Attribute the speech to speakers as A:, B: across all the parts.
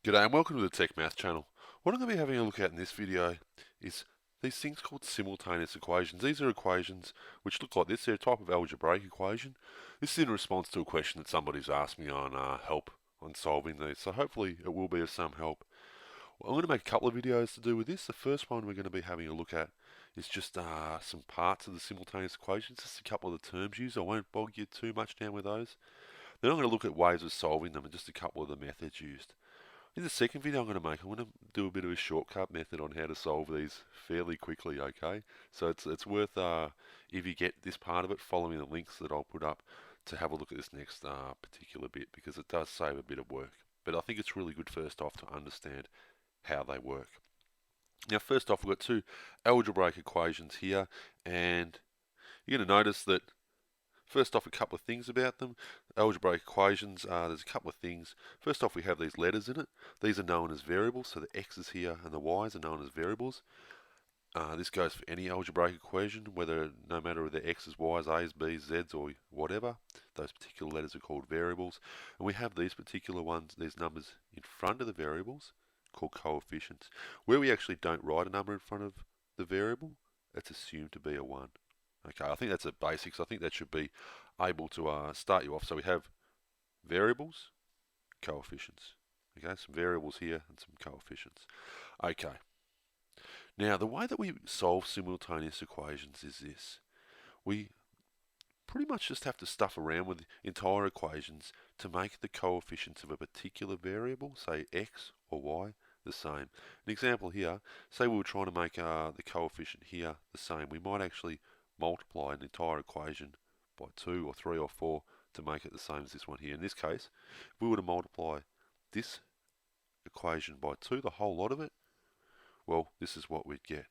A: G'day and welcome to the Tech Math channel. What I'm going to be having a look at in this video is these things called simultaneous equations. These are equations which look like this. They're a type of algebraic equation. This is in response to a question that somebody's asked me on help on solving these. So hopefully it will be of some help. Well, I'm going to make a couple of videos to do with this. The first one we're going to be having a look at is just some parts of the simultaneous equations, just a couple of the terms used. I won't bog you too much down with those. Then I'm going to look at ways of solving them and just a couple of the methods used. In the second video I'm going to make, I'm going to do a bit of a shortcut method on how to solve these fairly quickly, okay? So it's worth, if you get this part of it, following the links that I'll put up to have a look at this next particular bit, because it does save a bit of work. But I think it's really good first off to understand how they work. Now first off, we've got two algebraic equations here, and you're going to notice that first off, a couple of things about them. Algebraic equations, there's a couple of things. First off, we have these letters in it. These are known as variables, so the x's here and the y's are known as variables. This goes for any algebraic equation, no matter whether x's, y's, a's, b's, z's, or whatever. Those particular letters are called variables. And we have these particular ones, these numbers in front of the variables, called coefficients. Where we actually don't write a number in front of the variable, it's assumed to be a 1. Okay, I think that's the basics. I think that should be able to start you off. So we have variables, coefficients. Okay, some variables here and some coefficients. Okay, now the way that we solve simultaneous equations is this. We pretty much just have to stuff around with entire equations to make the coefficients of a particular variable, say x or y, the same. An example here, say we were trying to make the coefficient here the same. We might actually multiply an entire equation by 2 or 3 or 4 to make it the same as this one here. In this case, if we were to multiply this equation by 2, the whole lot of it, well, this is what we'd get.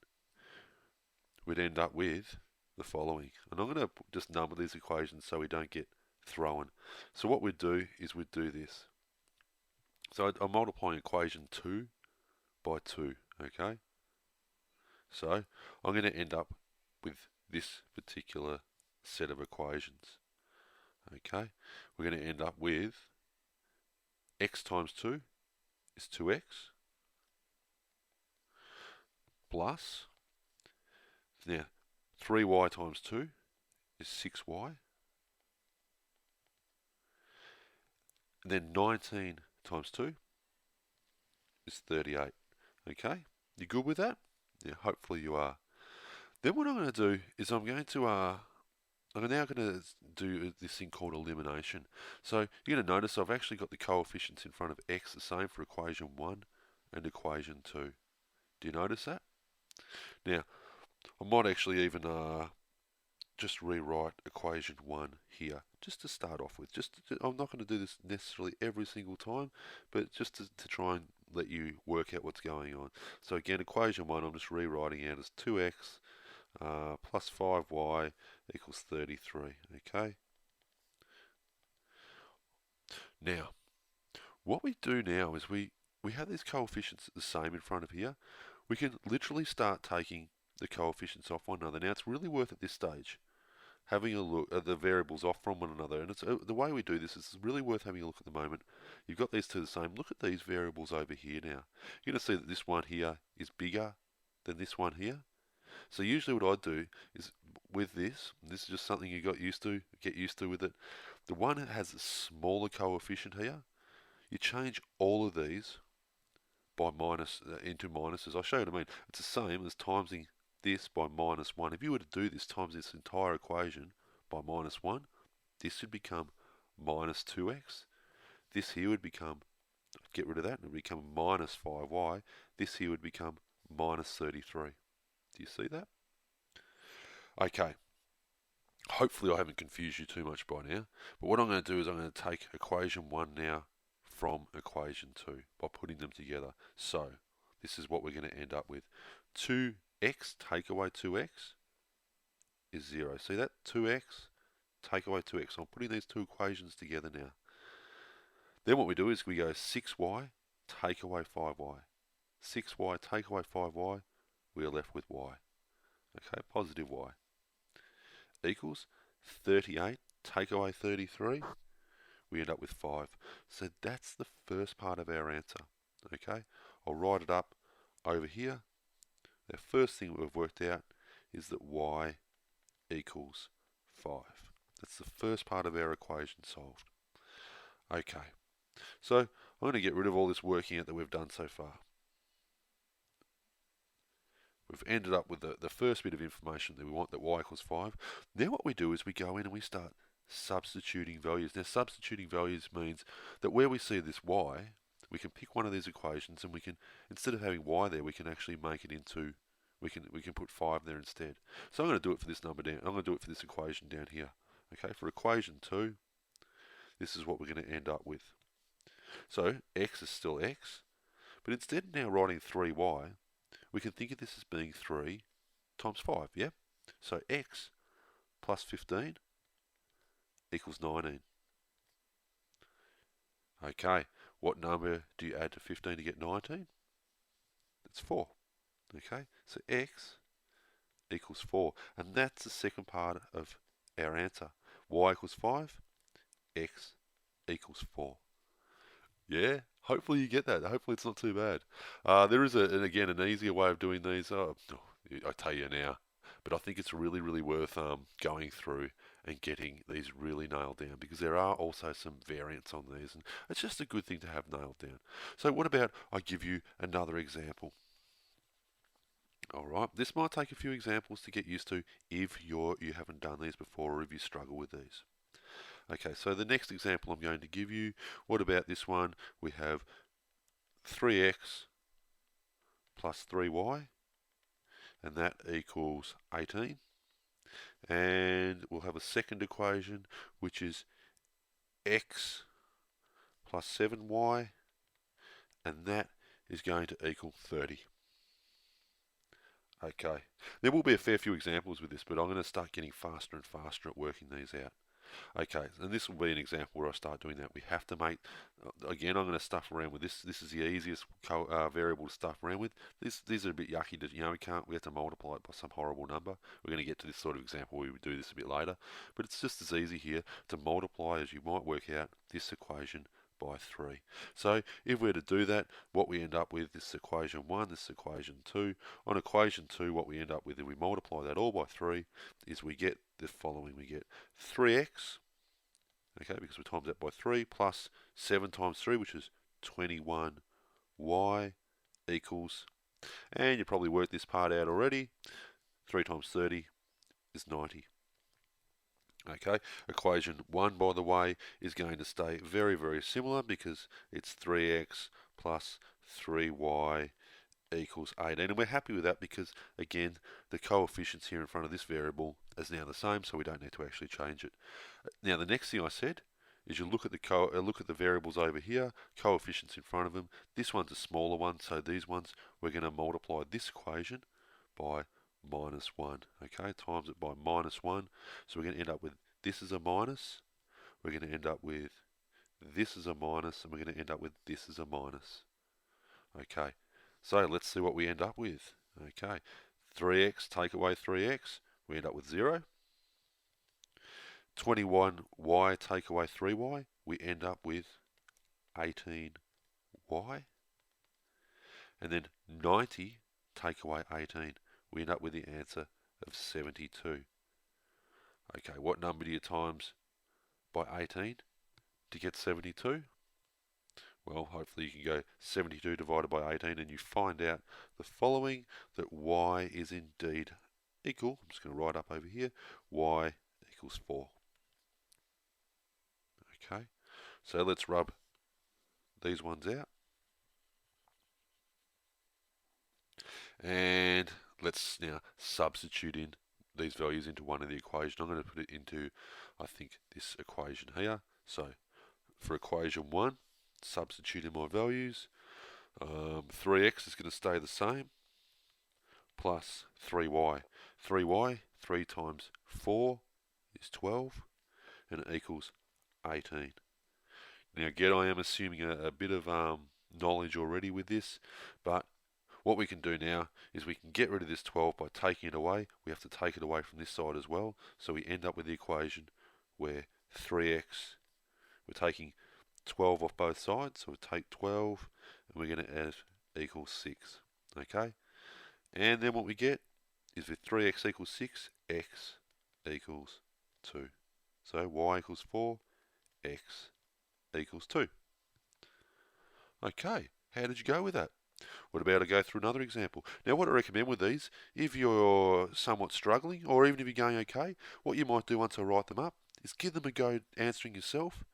A: We'd end up with the following. And I'm going to just number these equations so we don't get thrown. So what we'd do is we'd do this. So I'm multiplying equation 2 by 2, okay? So I'm going to end up with this particular set of equations. Okay, we're going to end up with x times 2 is 2x plus, now 3y times 2 is 6y, and then 19 times 2 is 38. Okay, you good with that? Yeah, hopefully you are. Then what I'm going to do is I'm now going to do this thing called elimination. So you're going to notice I've actually got the coefficients in front of x the same for equation 1 and equation 2. Do you notice that? Now, I might actually even just rewrite equation 1 here, just to start off with. I'm not going to do this necessarily every single time, but just to try and let you work out what's going on. So again, equation 1 I'm just rewriting out as 2x plus 5y equals 33. Okay. Now, what we do now is we have these coefficients the same in front of here. We can literally start taking the coefficients off one another. Now, it's really worth at this stage having a look at the variables off from one another. And it's the way we do this is really worth having a look at the moment. You've got these two the same. Look at these variables over here now. You're going to see that this one here is bigger than this one here. So usually what I do is with this is just something you get used to with it. The one that has a smaller coefficient here, you change all of these by into minuses. I'll show you what I mean. It's the same as timesing this by minus 1. If you were to do this times this entire equation by minus 1, this would become minus 2x. This here would become, get rid of that, and it would become minus 5y. This here would become minus 33. Do you see that? Okay. Hopefully I haven't confused you too much by now. But what I'm going to do is I'm going to take equation 1 now from equation 2 by putting them together. So this is what we're going to end up with. 2x take away 2x is 0. See that? 2x take away 2x. So I'm putting these two equations together now. Then what we do is we go 6y take away 5y. 6y take away 5y, we are left with y. Okay, positive y. Equals 38 take away 33, we end up with 5. So that's the first part of our answer. Okay, I'll write it up over here. The first thing we've worked out is that y equals 5. That's the first part of our equation solved. Okay, so I'm going to get rid of all this working out that we've done so far. We've ended up with the first bit of information that we want, that y equals 5. Now what we do is we go in and we start substituting values. Now substituting values means that where we see this y, we can pick one of these equations and we can, instead of having y there, we can actually make it into, we can put 5 there instead. So I'm going to do it for this number down, I'm going to do it for this equation down here. Okay, for equation 2, this is what we're going to end up with. So x is still x, but instead of now writing 3y, we can think of this as being 3 times 5, yeah? So x plus 15 equals 19. Okay, what number do you add to 15 to get 19? It's 4. Okay, so x equals 4. And that's the second part of our answer. Y equals 5, x equals 4. Yeah, hopefully you get that. Hopefully it's not too bad. There is, again, an easier way of doing these. I tell you now. But I think it's really, really worth going through and getting these really nailed down, because there are also some variants on these, and it's just a good thing to have nailed down. So what about I give you another example? All right, this might take a few examples to get used to if you haven't done these before, or if you struggle with these. Okay, so the next example I'm going to give you, what about this one? We have 3x plus 3y, and that equals 18. And we'll have a second equation, which is x plus 7y, and that is going to equal 30. Okay, there will be a fair few examples with this, but I'm going to start getting faster and faster at working these out. Okay, and this will be an example where I start doing that. We have to make, again, I'm going to stuff around with this. This is the easiest variable to stuff around with. These are a bit yucky to, we have to multiply it by some horrible number. We're going to get to this sort of example where we do this a bit later. But it's just as easy here to multiply as you might work out this equation by 3. So if we're to do that, what we end up with, this is equation 1, this is equation 2. On equation 2, what we end up with, if we multiply that all by 3, is we get the following. We get 3x, okay, because we times that by 3, plus 7 times 3, which is 21y, equals, and you probably worked this part out already, 3 times 30 is 90. Okay, equation 1, by the way, is going to stay very, very similar, because it's 3x plus 3y equals 18. And we're happy with that because, again, the coefficients here in front of this variable is now the same, so we don't need to actually change it. Now, the next thing I said is you look at the variables over here, coefficients in front of them. This one's a smaller one, so these ones, we're going to multiply this equation by -1, okay, times it by -1. So we're going to end up with this is a minus, we're going to end up with this is a minus, and we're going to end up with this is a minus. Okay, so let's see what we end up with. Okay, 3x, take away 3x, we end up with 0. 21y, take away 3y, we end up with 18y. And then 90, take away 18, we end up with the answer of 72. Okay, what number do you times by 18 to get 72? Well, hopefully you can go 72 divided by 18 and you find out the following, that y is indeed equal, I'm just going to write up over here, y equals 4. Okay, so let's rub these ones out. And let's now substitute in these values into one of the equations. I'm going to put it into, I think, this equation here. So for equation 1, substitute in my values. 3x is going to stay the same, plus 3y. 3 times 4 is 12, and it equals 18. Now again, I am assuming a bit of knowledge already with this, but what we can do now is we can get rid of this 12 by taking it away. We have to take it away from this side as well, so we end up with the equation where 3x, we're taking 12 off both sides, so we take 12 and we're going to add equals 6. Okay? And then what we get is with 3x equals 6, x equals 2. So y equals 4, x equals 2. Okay, how did you go with that? What about I go through another example? Now, what I recommend with these, if you're somewhat struggling, or even if you're going okay, what you might do once I write them up is give them a go answering yourself,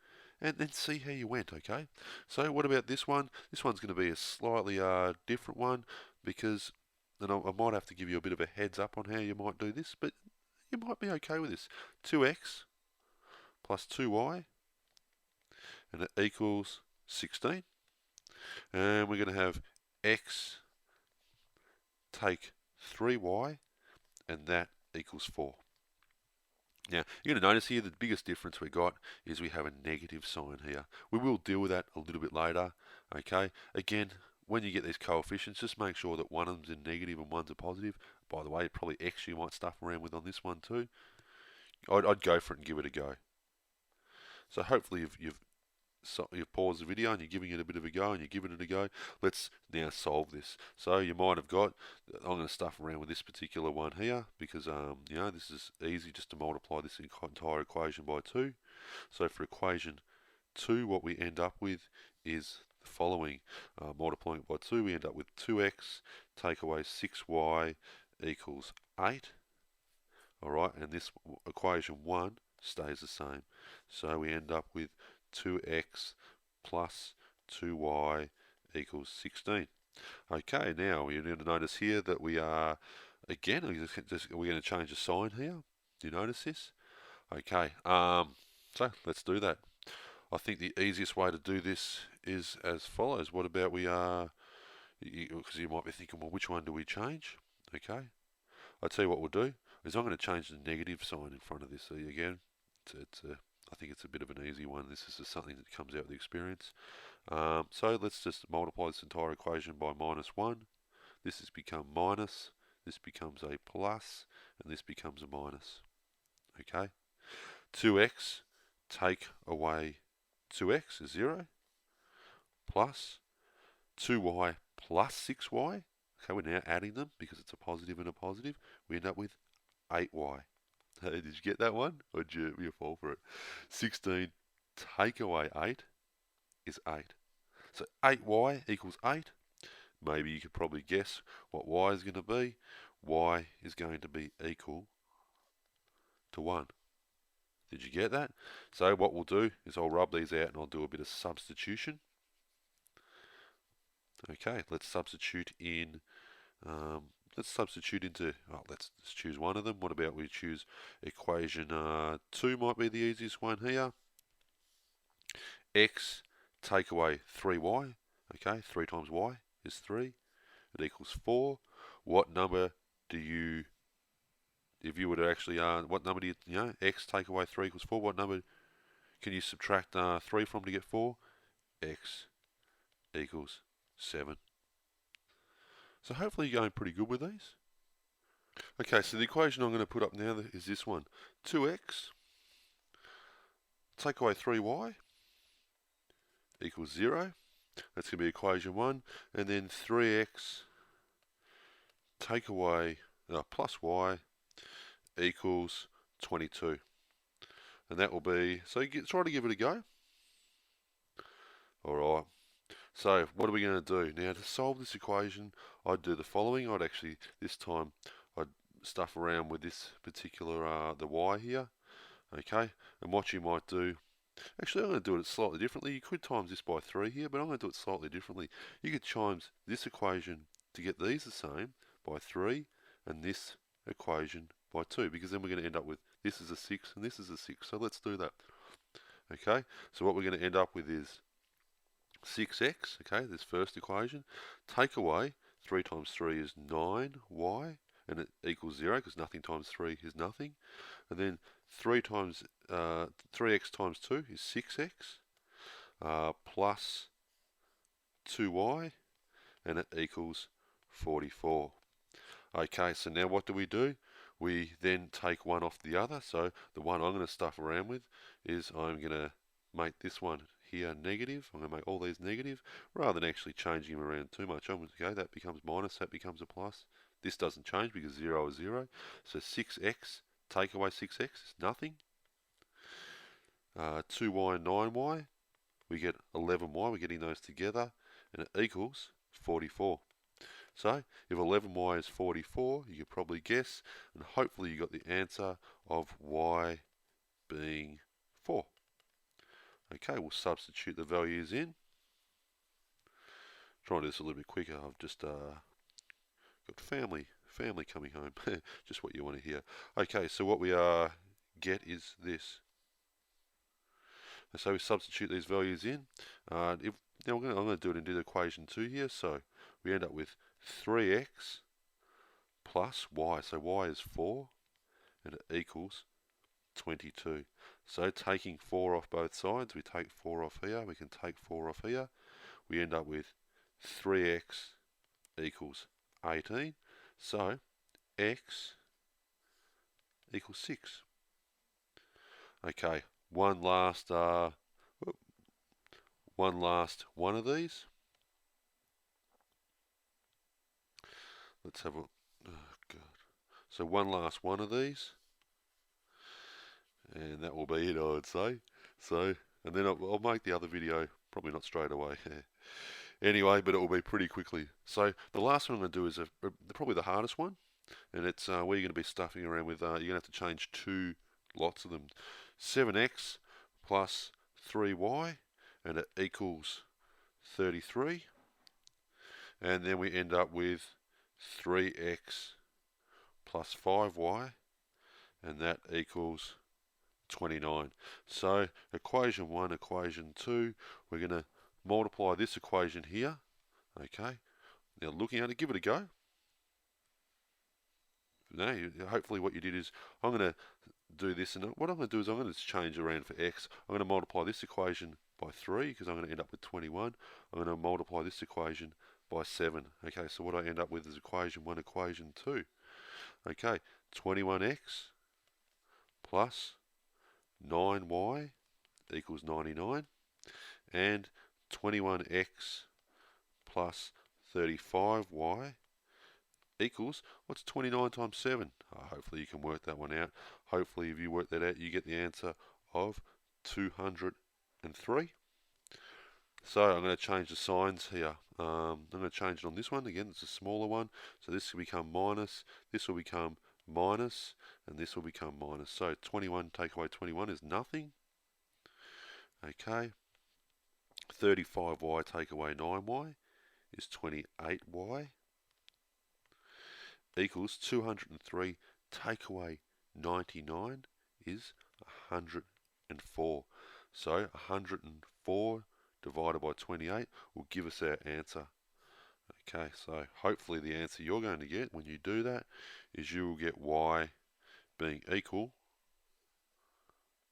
A: and then see how you went, okay? So what about this one? This one's going to be a slightly different one, because, and I might have to give you a bit of a heads up on how you might do this, but you might be okay with this. 2x plus 2y, and it equals 16. And we're going to have x take 3y, and that equals 4. Now, you're going to notice here the biggest difference we got is we have a negative sign here. We will deal with that a little bit later, okay? Again, when you get these coefficients, just make sure that one of them's a negative and one's a positive. By the way, probably x you might stuff around with on this one too. I'd go for it and give it a go. So hopefully you've paused the video and you're giving it a bit of a go and you're giving it a go. Let's now solve this. So you might have got, I'm going to stuff around with this particular one here because, this is easy just to multiply this entire equation by 2. So for equation 2, what we end up with is the following. Multiplying it by 2, we end up with 2x, take away 6y equals 8. Alright, and this equation 1 stays the same. So we end up with 2x plus 2y equals 16. Okay, now you need to notice here that we are, again, we're going to change the sign here. Do you notice this? Okay, so let's do that. I think the easiest way to do this is as follows. What about because you might be thinking, well, which one do we change? Okay, I'll tell you what we'll do is I'm going to change the negative sign in front of this. So again, I think it's a bit of an easy one. This is just something that comes out of the experience. So let's just multiply this entire equation by -1. This has become minus, this becomes a plus, and this becomes a minus. Okay? 2x, take away 2x is 0, plus 2y plus 6y. Okay, we're now adding them because it's a positive and a positive. We end up with 8y. Did you get that one? Or did you fall for it? 16 take away 8 is 8. So 8y equals 8. Maybe you could probably guess what y is going to be. Y is going to be equal to 1. Did you get that? So what we'll do is I'll rub these out and I'll do a bit of substitution. Okay, let's substitute in, let's choose one of them. What about we choose equation 2 might be the easiest one here. X take away 3y, okay, 3 times y is 3, it equals 4. What number do you, if you were to actually, what number do you, x take away 3 equals 4, what number can you subtract 3 from to get 4? X equals 7. So hopefully you're going pretty good with these. Okay, so the equation I'm going to put up now is this one. 2x take away 3y equals 0. That's going to be equation 1. And then 3x take away plus y equals 22. And that will be, so try to give it a go. Alright, so what are we going to do? Now to solve this equation, I'd do the following. I'd actually, this time, I'd stuff around with this particular, the y here. Okay, and what you might do, actually I'm going to do it slightly differently. You could times this by 3 here, but I'm going to do it slightly differently. You could times this equation to get these the same by 3, and this equation by 2, because then we're going to end up with this is a 6 and this is a 6. So let's do that. Okay, so what we're going to end up with is 6x, okay, this first equation, take away 3 times 3 is 9y, and it equals 0 because nothing times 3 is nothing. And then 3x times 2 is 6x, plus 2y, and it equals 44. Okay, so now what do? We then take one off the other. So the one I'm going to stuff around with is I'm going to make this one here negative. I'm going to make all these negative rather than actually changing them around too much. Okay, that becomes minus, that becomes a plus. This doesn't change because 0 is 0. So 6x, take away 6x is nothing. 2y and 9y, we get 11y. We're getting those together, and it equals 44. So if 11y is 44, you could probably guess, and hopefully you got the answer of y being 4. Okay, we'll substitute the values in. Trying to do this a little bit quicker. I've just got family coming home. Just what you want to hear. Okay, so what we get is this. So we substitute these values in. Now I'm going to do it into the equation 2 here. So we end up with 3x plus y. So y is 4, and it equals 22. So taking 4 off both sides, we take 4 off here. We can take 4 off here. We end up with 3x equals 18. So x equals 6. Okay, one last one of these. Let's have a, oh God. So one last one of these, and that will be it, I would say. So, and then I'll make the other video, probably not straight away. Anyway, but it will be pretty quickly. So the last one I'm going to do is probably the hardest one, and it's where you're going to be stuffing around with, you're going to have to change 2 lots of them. 7x plus 3y, and it equals 33. And then we end up with 3x plus 5y, and that equals 29. So equation 1, equation 2, we're going to multiply this equation here. Okay, now looking at it, give it a go. Now, hopefully what you did is, I'm going to do this, and what I'm going to do is I'm going to just change around for x. I'm going to multiply this equation by 3 because I'm going to end up with 21. I'm going to multiply this equation by 7. Okay, so what I end up with is equation 1, equation 2. Okay, 21x plus 9y equals 99, and 21x plus 35y equals, what's 29 times 7? Hopefully you can work that one out. Hopefully if you work that out, you get the answer of 203. So I'm going to change the signs here. I'm going to change it on this one. Again, it's a smaller one. So this will become minus, this will become minus, and this will become minus. So 21 take away 21 is nothing. Okay. 35y take away 9y is 28y. Equals 203 take away 99 is 104. So 104 divided by 28 will give us our answer. Okay, so hopefully the answer you're going to get when you do that is you will get y being equal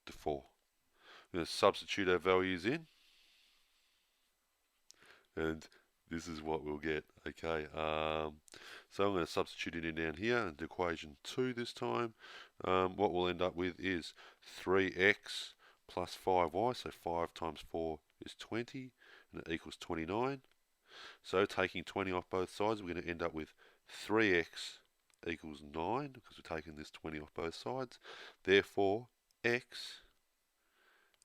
A: to 4. We're going to substitute our values in, and this is what we'll get. Okay, so I'm going to substitute it in down here into equation 2 this time. What we'll end up with is 3x plus 5y, so 5 times 4 is 20, and it equals 29. So taking 20 off both sides, we're going to end up with 3x equals 9, because we're taking this 20 off both sides. Therefore, x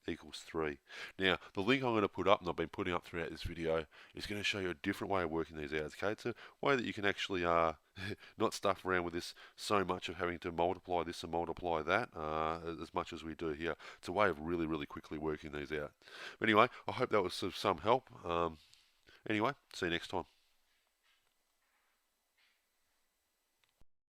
A: equals 3. Now, the link I'm going to put up, and I've been putting up throughout this video, is going to show you a different way of working these out. Okay, it's a way that you can actually not stuff around with this so much of having to multiply this and multiply that as much as we do here. It's a way of really, really quickly working these out. But anyway, I hope that was of some help. Anyway, see you next time.